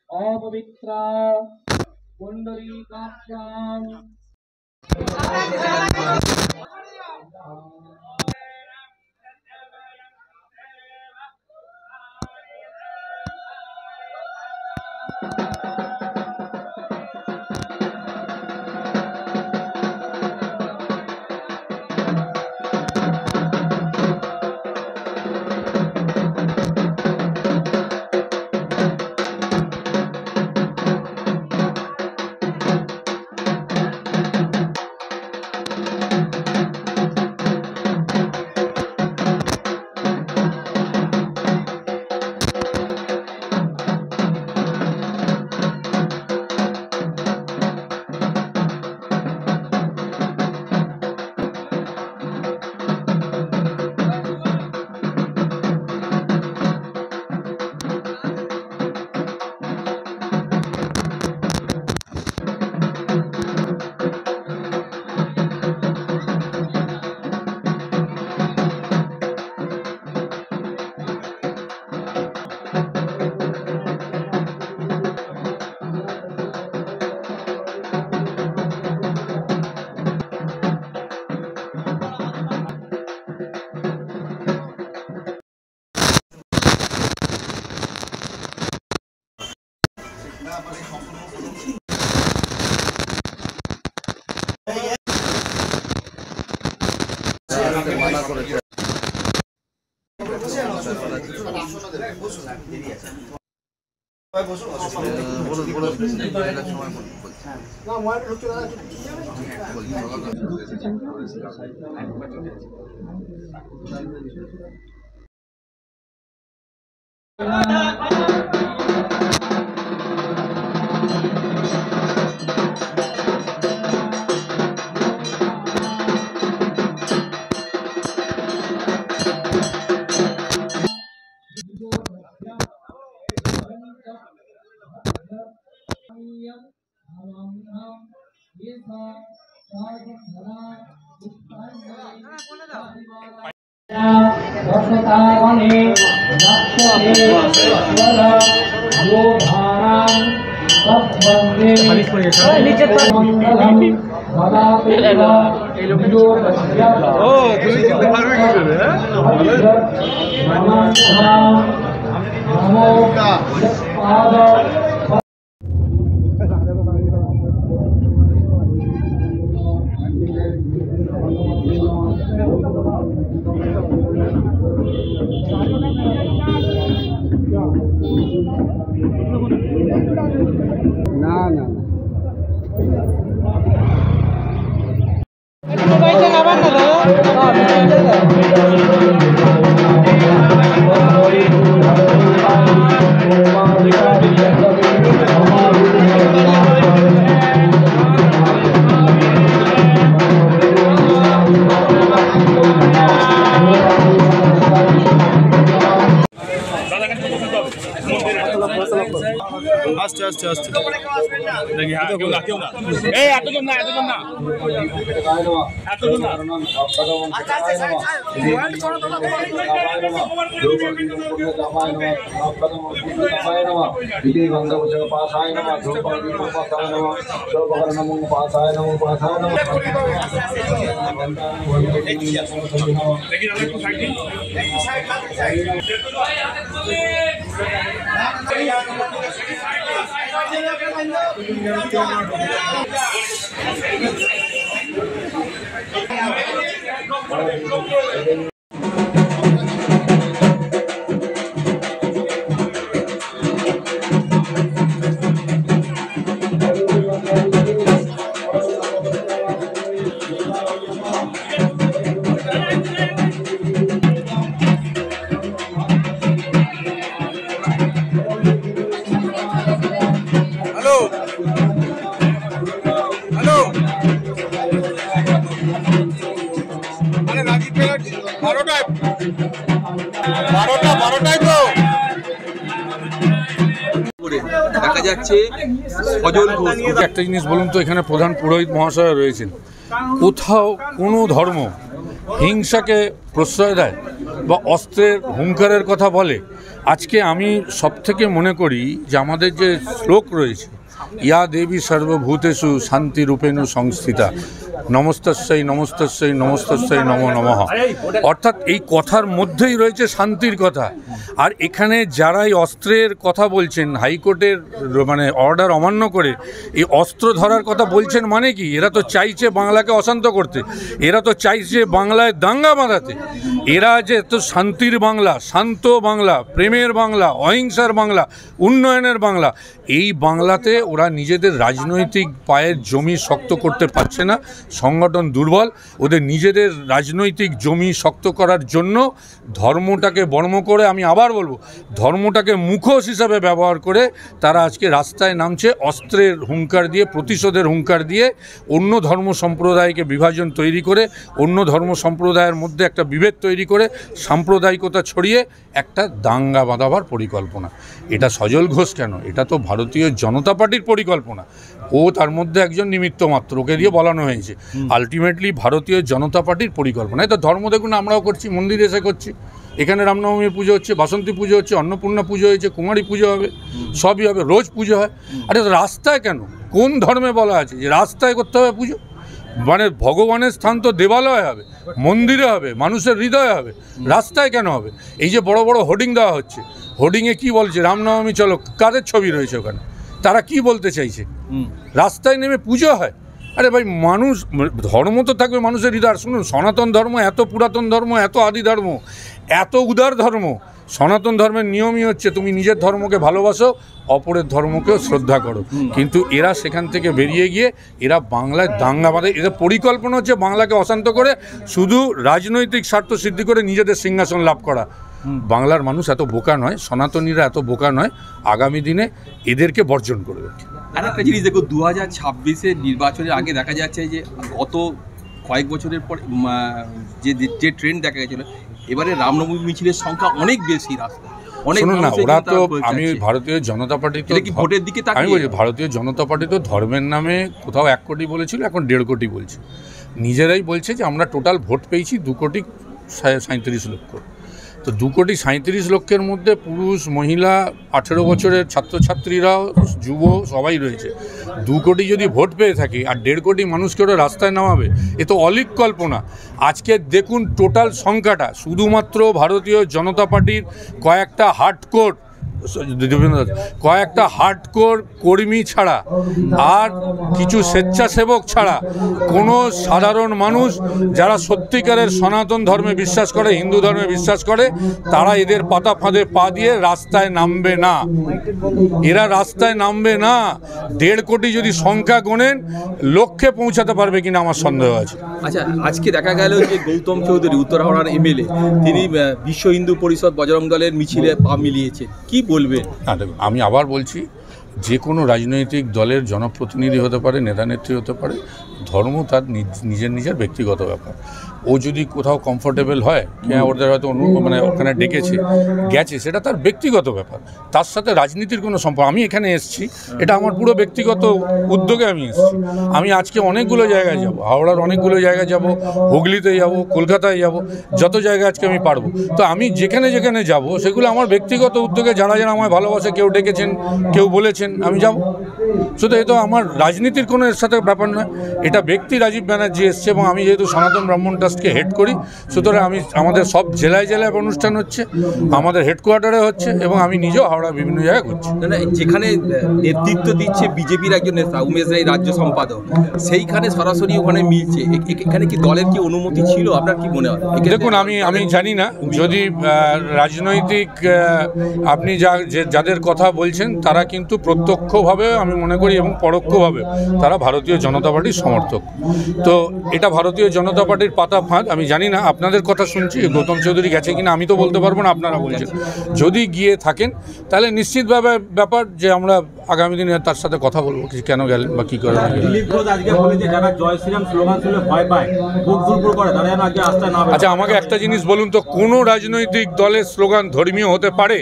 अपवित्र कुंडलीकाक्षां আস্তে আস্তে আস্তে দেখি হ্যাঁ কেউ না এই এতজন না এতজন না আচ্ছা আচ্ছা ওয়ার্ড করো দাদা इति गंगावचन पासाय नमः धूपदीप पासाय नमः सर्वकरण नमो पासाय नमो দেখি দাদা একটু সাইড দিন তো মানে রাজীব ব্যানার্জি 12টায় তো দেখা যাচ্ছে সজল ঘোষ। একটা জিনিস বলুন তো, এখানে প্রধান পুরোহিত মহাশয় রয়েছেন, কোথাও কোনো ধর্ম হিংসাকে প্রশ্রয় দেয় বা অস্ত্রের হুঙ্কারের কথা বলে? আজকে আমি সবথেকে মনে করি যে আমাদের যে শ্লোক রয়েছে, ইয়া দেবী সর্বভূতেষু শান্তিরূপেণু সংস্থিতা, নমস্তস্যৈ নমস্তস্যৈ নমস্তস্যৈ নমো নমঃ, অর্থাৎ এই কথার মধ্যেই রয়েছে শান্তির কথা। আর এখানে যারা এই অস্ত্রের কথা বলছেন, হাইকোর্টের মানে অর্ডার অমান্য করে এই অস্ত্র ধরার কথা বলছেন, মানে কি? এরা তো চাইছে বাংলাকে অশান্ত করতে, এরা তো চাইছে বাংলায় দাঙ্গা বাঁধাতে। এরা যে এত শান্তির বাংলা, শান্ত বাংলা, প্রেমের বাংলা, অহিংসার বাংলা, উন্নয়নের বাংলা, এই বাংলাতে ওরা নিজেদের রাজনৈতিক পায়ের জমি শক্ত করতে পারছে না, সংগঠন দুর্বল। ওদের নিজেদের রাজনৈতিক জমি শক্ত করার জন্য ধর্মটাকে বর্ম করে, আমি আবার বলবো, ধর্মটাকে মুখোশ হিসাবে ব্যবহার করে তারা আজকে রাস্তায় নামছে, অস্ত্রের হুঙ্কার দিয়ে, প্রতিশোধের হুঙ্কার দিয়ে, অন্য ধর্ম সম্প্রদায়কে বিভাজন তৈরি করে, অন্য ধর্ম সম্প্রদায়ের মধ্যে একটা বিভেদ তৈরি করে, সাম্প্রদায়িকতা ছড়িয়ে একটা দাঙ্গা বাঁধাবার পরিকল্পনা। এটা সজল ঘোষ কেন, এটা তো ভারতীয় জনতা পার্টির পরিকল্পনা। ও তার মধ্যে একজন নিমিত্ত মাত্র, ওকে দিয়ে বলানো হয়েছে। আলটিমেটলি ভারতীয় জনতা পার্টির পরিকল্পনা। এই তো ধর্ম দেখুন আমরাও করছি, মন্দিরে এসে করছি, এখানে রামনবমীর পুজো হচ্ছে, বাসন্তী পুজো হচ্ছে, অন্নপূর্ণা পুজো হয়েছে, কুমারী পুজো হবে, সবই হবে, রোজ পুজো হয়। আরে রাস্তায় কেন? কোন ধর্মে বলা আছে যে রাস্তায় করতে হবে পুজো? মানে ভগবানের স্থান তো দেবালয় হবে, মন্দিরে হবে, মানুষের হৃদয়ে হবে, রাস্তায় কেন হবে? এই যে বড় বড় হোর্ডিং দেওয়া হচ্ছে, হোর্ডিংয়ে কি বলছে? রামনবমী চলো, কাদের ছবি রয়েছে ওখানে? তারা কি বলতে চাইছে? রাস্তায় নেমে পুজো হয়? আরে ভাই, মানুষ, ধর্ম তো থাকবে মানুষের হৃদয়। শুনুন, সনাতন ধর্ম এত পুরাতন ধর্ম, এত আদি ধর্ম, এত উদার ধর্ম। সনাতন ধর্মের নিয়মই হচ্ছে তুমি নিজের ধর্মকে ভালোবাসো, অপরের ধর্মকেও শ্রদ্ধা করো। কিন্তু এরা সেখান থেকে বেরিয়ে গিয়ে এরা বাংলায় দাঙ্গা বাঁধে। এদের পরিকল্পনা হচ্ছে বাংলাকে অশান্ত করে শুধু রাজনৈতিক স্বার্থ সিদ্ধি করে নিজেদের সিংহাসন লাভ করা। বাংলার মানুষ এত বোকা নয়, সনাতনীরা এত বোকা নয়, আগামী দিনে এদেরকে বর্জন করবে। আর একটা জিনিস দেখো, 2026-এর নির্বাচনের আগে দেখা যাচ্ছে যে গত কয়েক বছরের পর যে ট্রেন্ড দেখা গেছিল, এবারে রামনবমী মিছিলের সংখ্যা অনেক বেশি রাস্তায়। শুনুন না, ওরা তো, আমি ভারতীয় জনতা পার্টি তো ভোটের দিকে আমি বলছি, ভারতীয় জনতা পার্টি তো ধর্মের নামে কোথাও 1 কোটি বলেছিল, এখন 1.5 কোটি বলছে। নিজেরাই বলছে যে আমরা টোটাল ভোট পেয়েছি 2,37 লক্ষ। তো 2,37 লক্ষের মধ্যে পুরুষ, মহিলা, 18 বছরের ছাত্রছাত্রীরাও, যুব, সবাই রয়েছে। 2 কোটি যদি ভোট পেয়ে থাকি আর 1.5 কোটি মানুষকে ওরা রাস্তায় নামাবে, এ তো অলীক কল্পনা। আজকে দেখুন টোটাল সংখ্যাটা, শুধুমাত্র ভারতীয় জনতা পার্টির কয়েকটা হার্ডকোর কর্মী ছাড়া আর কিছু স্বেচ্ছাসেবক ছাড়া কোনো সাধারণ মানুষ যারা সত্যিকারের সনাতন ধর্মে বিশ্বাস করে, হিন্দু ধর্মে বিশ্বাস করে, তারা এদের পাতা ফাঁদে পা দিয়ে রাস্তায় নামবে না। এরা রাস্তায় নামবে না। 1.5 কোটি যদি সংখ্যা গোনেন, লক্ষ্যে পৌঁছাতে পারবে কিনা আমার সন্দেহ আছে। আচ্ছা, আজকে দেখা গেল যে গৌতম চৌধুরী, উত্তর হাওড়ার এমএলএ, তিনি বিশ্ব হিন্দু পরিষদ বজরং দলের মিছিলে পা মিলিয়েছে, কি বলবেন? আমি আবার বলছি, যে কোনো রাজনৈতিক দলের জনপ্রতিনিধি হতে পারে, নেতানেত্রী হতে পারে, ধর্ম তার নিজের ব্যক্তিগত ব্যাপার। ও যদি কোথাও কমফোর্টেবল হয়, ওদের হয়তো মানে ওখানে ডেকেছে গেছে, সেটা তার ব্যক্তিগত ব্যাপার, তার সাথে রাজনীতির কোনো সম্পর্ক। আমি এখানে এসেছি, এটা আমার পুরো ব্যক্তিগত উদ্যোগে আমি এসেছি। আমি আজকে অনেকগুলো জায়গায় যাব, হাওড়ার অনেকগুলো জায়গায় যাব, হুগলিতে যাব, কলকাতায় যাব, যত জায়গায় আজকে আমি পারবো। তো আমি যেখানে যেখানে যাব সেগুলো আমার ব্যক্তিগত উদ্যোগে, যারা যারা আমায় ভালোবাসে, কেউ ডেকেছেন, কেউ বলেছেন, আমি যাব। শুধু এ তো আমার রাজনীতির কোনো এর সাথে ব্যাপার নয়, এটা ব্যক্তি রাজীব ব্যানার্জি এসছে, এবং আমি যেহেতু সনাতন ব্রাহ্মণ ট্রাস্টকে হেড করি, সুতরাং আমাদের সব জেলায় জেলায় অনুষ্ঠান হচ্ছে, আমাদের হেডকোয়ার্টারে হচ্ছে, এবং আমি নিজেও হাওড়া বিভিন্ন জায়গায় করছি। যেখানে নেতৃত্ব দিচ্ছে বিজেপির একজন নেতা উমেশ রায়, রাজ্য সম্পাদক, সেইখানে সরাসরি ওখানে মিলছে। এখানে কি দলের কি অনুমতি ছিল? আপনার কি মনে হয়? দেখুন, আমি জানি না, যদি রাজনৈতিক আপনি যাদের কথা বলছেন, তারা কিন্তু প্রত্যক্ষভাবে আমি মনে করি এবং পরোক্ষভাবে তারা ভারতীয় জনতা পার্টির সমর্থক। তো এটা ভারতীয় জনতা পার্টির পাতা ফাঁদ, আমি জানি না, আপনাদের কথা শুনছি গৌতম চৌধুরী গেছে কিনা আমি তো বলতে পারবো না, আপনারা বলছেন। যদি গিয়ে থাকেন তাহলে নিশ্চিতভাবে ব্যাপার যে আমরা আগামী দিনে তার সাথে কথা বলবো কেন গেলেন বা কী করে গেলেন। আচ্ছা, আমাকে একটা জিনিস বলুন তো, কোনো রাজনৈতিক দলের স্লোগান ধর্মীয় হতে পারে?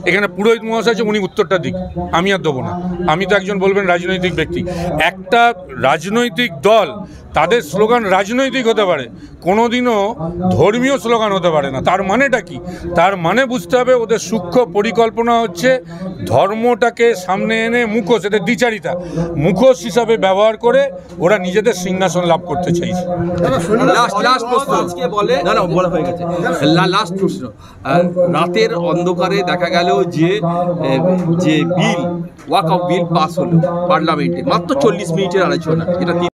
এখানে পুরোহিত মহাশয় আছে, উনি উত্তরটা দিক, আমি আর দেবো না। আমি তো একজন বলবেন রাজনৈতিক ব্যক্তি, একটা রাজনৈতিক দল তাদের স্লোগান রাজনৈতিক হতে পারে, কোনোদিনও ধর্মীয় স্লোগান হতে পারে না। তার মানেটা কি? তার মানে বুঝতে হবে ওদের সূক্ষ্ম পরিকল্পনা হচ্ছে ধর্মটাকে সামনে এনে মুখোশ, এদের দ্বিচারিতা, মুখোশ হিসাবে ব্যবহার করে ওরা নিজেদের সিংহাসন লাভ করতে চাইছে। লাস্ট প্রশ্ন বলে না বলা হয়ে গেছে। লাস্ট প্রশ্ন, রাতের অন্ধকারে দেখা গেল যে বিল ওয়াকআউট বিল পাস হলো পার্লামেন্টে, মাত্র 40 মিনিটের আলোচনা, এটা